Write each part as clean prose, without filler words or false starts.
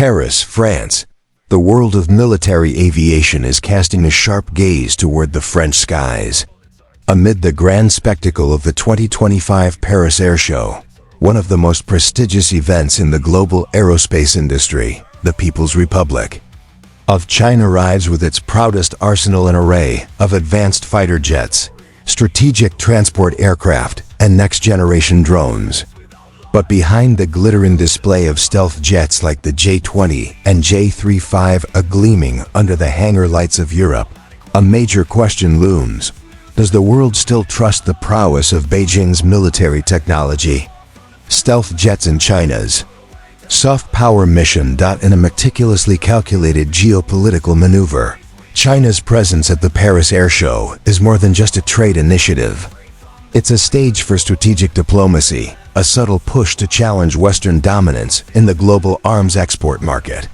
Paris, France. The world of military aviation is casting a sharp gaze toward the French skies. Amid the grand spectacle of the 2025 Paris Air Show, one of the most prestigious events in the global aerospace industry, the People's Republic of China arrives with its proudest arsenal and array of advanced fighter jets, strategic transport aircraft, and next-generation drones. But behind the glittering display of stealth jets like the J-20 and J-35A gleaming under the hangar lights of Europe, a major question looms. Does the world still trust the prowess of Beijing's military technology? Stealth jets in China's soft power mission. In a meticulously calculated geopolitical maneuver, China's presence at the Paris Air Show is more than just a trade initiative. It's a stage for strategic diplomacy, a subtle push to challenge Western dominance in the global arms export market.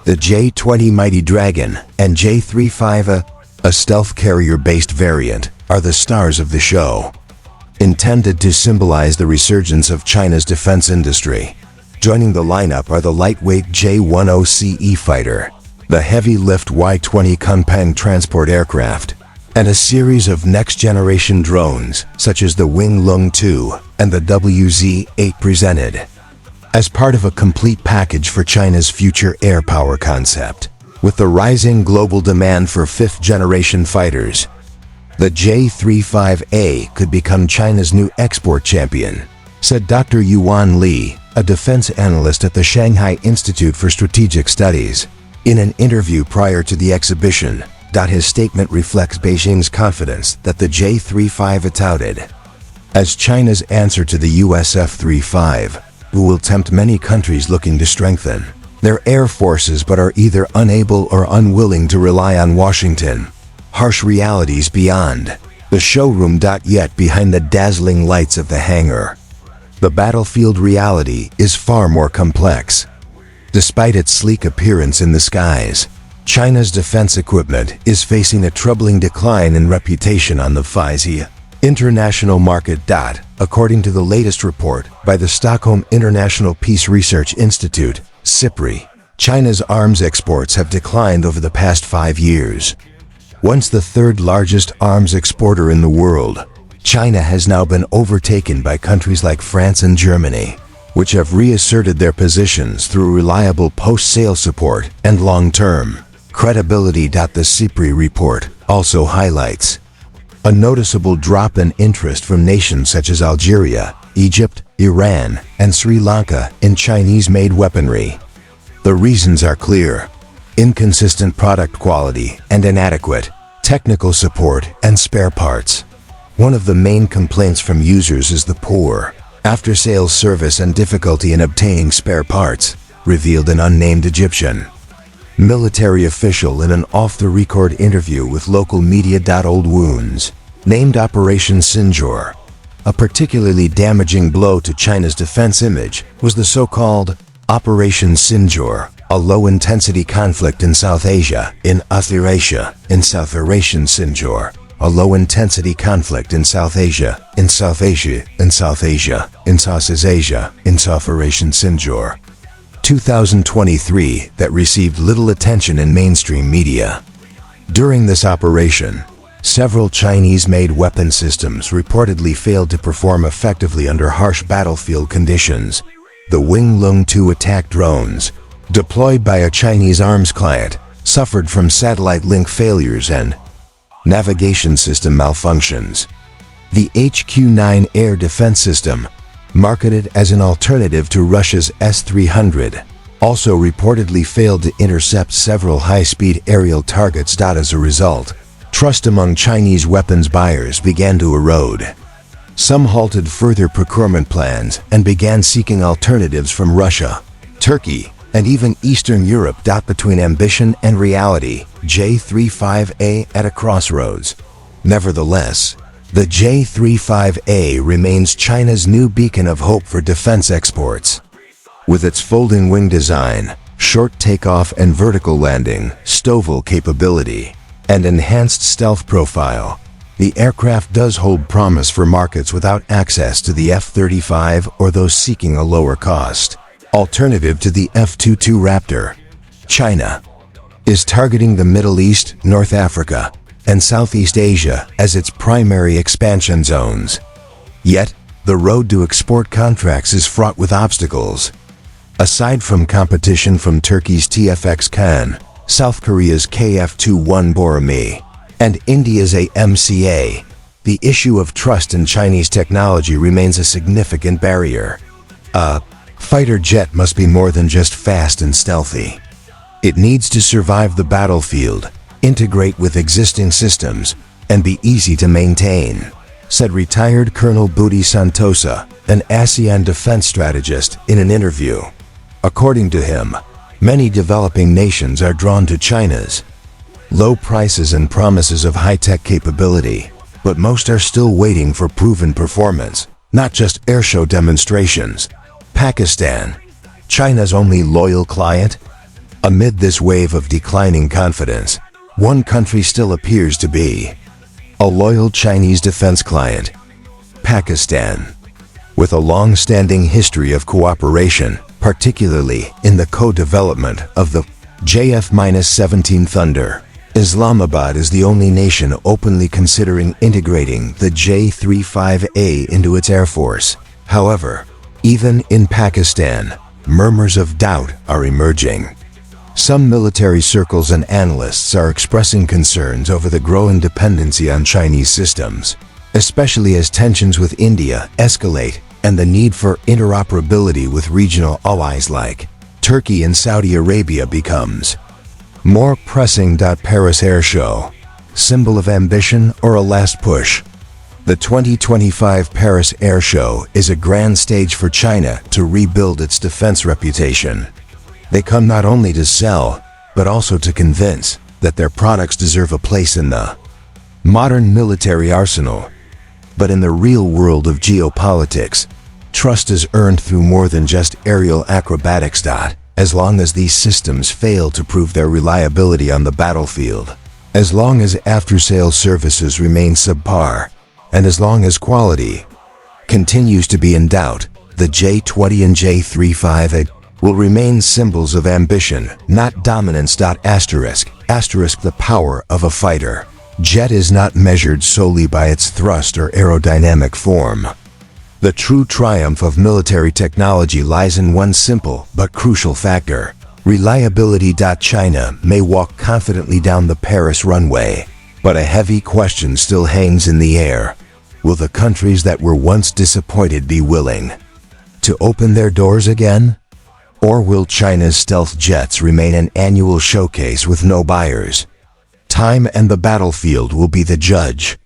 The J-20 Mighty Dragon and J-35A, a stealth carrier-based variant, are the stars of the show. Intended to symbolize the resurgence of China's defense industry, joining the lineup are the lightweight J-10CE fighter, the heavy-lift Y-20 Kunpeng transport aircraft, and a series of next-generation drones such as the Winglong 2 and the WZ-8 presented as part of a complete package for China's future air power concept. With the rising global demand for fifth-generation fighters, the J-35A could become China's new export champion, said Dr. Yuan Li, a defense analyst at the Shanghai Institute for Strategic Studies, in an interview prior to the exhibition. His statement reflects Beijing's confidence that the J-35A touted as China's answer to the US F-35, who will tempt many countries looking to strengthen their air forces but are either unable or unwilling to rely on Washington. Harsh realities beyond the showroom. Yet behind the dazzling lights of the hangar, the battlefield reality is far more complex. Despite its sleek appearance in the skies, China's defense equipment is facing a troubling decline in reputation on the FISI international market. According to the latest report by the Stockholm International Peace Research Institute, SIPRI, China's arms exports have declined over the past 5 years. Once the third largest arms exporter in the world, China has now been overtaken by countries like France and Germany, which have reasserted their positions through reliable post-sale support and long-term credibility. The SIPRI report also highlights a noticeable drop in interest from nations such as Algeria, Egypt, Iran, and Sri Lanka in Chinese-made weaponry. The reasons are clear: inconsistent product quality and inadequate technical support and spare parts. One of the main complaints from users is the poor after-sales service and difficulty in obtaining spare parts, revealed an unnamed Egyptian military official in an off-the-record interview with local media. Old wounds named Operation Sinjour. A particularly damaging blow to China's defense image was the so-called Operation Sinjour, a low-intensity conflict in South Asia, in Eurasia, in South Eurasian Sinjour, a low-intensity conflict in South Asia, in South Asia, in South Asia, in Southeast Asia, in South Eurasian Sinjour. 2023 that received little attention in mainstream media. During this operation, several Chinese-made weapon systems reportedly failed to perform effectively under harsh battlefield conditions. The Winglong 2 attack drones, deployed by a Chinese arms client, suffered from satellite link failures and navigation system malfunctions. The HQ-9 air defense system, marketed as an alternative to Russia's S-300, also reportedly failed to intercept several high-speed aerial targets. As a result, trust among Chinese weapons buyers began to erode. Some halted further procurement plans and began seeking alternatives from Russia, Turkey, and even Eastern Europe. Between ambition and reality, J-35A at a crossroads. Nevertheless, the J-35A remains China's new beacon of hope for defense exports. With its folding wing design, short takeoff and vertical landing, STOVL capability, and enhanced stealth profile, the aircraft does hold promise for markets without access to the F-35 or those seeking a lower cost. alternative to the F-22 Raptor. China is targeting the Middle East, North Africa, and Southeast Asia as its primary expansion zones. Yet, the road to export contracts is fraught with obstacles. Aside from competition from Turkey's TFX Khan, South Korea's KF-21 Borami, and India's AMCA, the issue of trust in Chinese technology remains a significant barrier. A fighter jet must be more than just fast and stealthy. It needs to survive the battlefield, integrate with existing systems, and be easy to maintain, said retired Colonel Budi Santosa, an ASEAN defense strategist, in an interview. According to him, many developing nations are drawn to China's low prices and promises of high-tech capability, but most are still waiting for proven performance, not just airshow demonstrations. Pakistan, China's only loyal client? Amid this wave of declining confidence, one country still appears to be a loyal Chinese defense client: Pakistan. With a long-standing history of cooperation, particularly in the co-development of the JF-17 Thunder, Islamabad is the only nation openly considering integrating the J-35A into its air force. However, even in Pakistan, murmurs of doubt are emerging. Some military circles and analysts are expressing concerns over the growing dependency on Chinese systems, especially as tensions with India escalate and the need for interoperability with regional allies like Turkey and Saudi Arabia becomes more pressing. Paris Air Show, symbol of ambition or a last push? The 2025 Paris Air Show is a grand stage for China to rebuild its defense reputation. They come not only to sell, but also to convince that their products deserve a place in the modern military arsenal. But in the real world of geopolitics, trust is earned through more than just aerial acrobatics. As long as these systems fail to prove their reliability on the battlefield, as long as after-sales services remain subpar, and as long as quality continues to be in doubt, the J-20 and J-35A will remain symbols of ambition, not dominance. The power of a fighter jet is not measured solely by its thrust or aerodynamic form. The true triumph of military technology lies in one simple but crucial factor: reliability. China may walk confidently down the Paris runway, but a heavy question still hangs in the air. Will the countries that were once disappointed be willing to open their doors again? Or will China's stealth jets remain an annual showcase with no buyers? Time and the battlefield will be the judge.